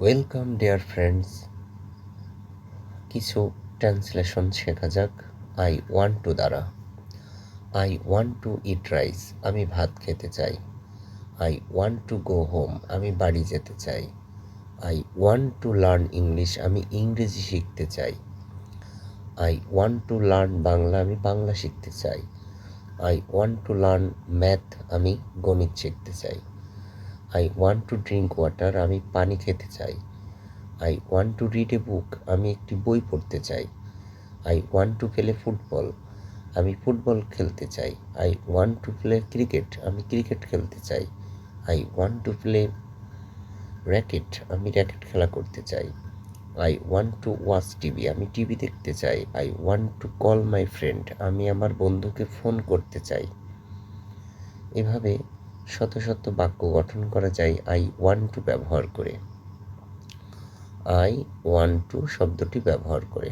Welcome dear friends. কিছু translation শেখা যাক আই ওয়ান্ট টু দ্বারা। I want to eat rice, আমি ভাত খেতে চাই। I want to go home, আমি বাড়ি যেতে চাই। I want to learn English, আমি ইংরেজি শিখতে চাই। I want to learn Bangla, আমি বাংলা শিখতে চাই। I want to learn math, আমি গণিত শিখতে চাই। I want to drink water, আমি পানি খেতে চাই। I want to read a বুক, আমি একটি বই পড়তে চাই। I want to play football, আমি ফুটবল খেলতে চাই। I want to play cricket, আমি ক্রিকেট খেলতে চাই। I want to play racket, আমি র্যাকেট খেলা করতে চাই। I want to watch TV, আমি টিভি দেখতে চাই। I want to call my friend, আমি আমার বন্ধুকে ফোন করতে চাই। এভাবে শত শত বাক্য গঠন করা যায় আই ওয়ান্ট টু ব্যবহার করে। আই ওয়ান্ট টু শব্দটি ব্যবহার করে।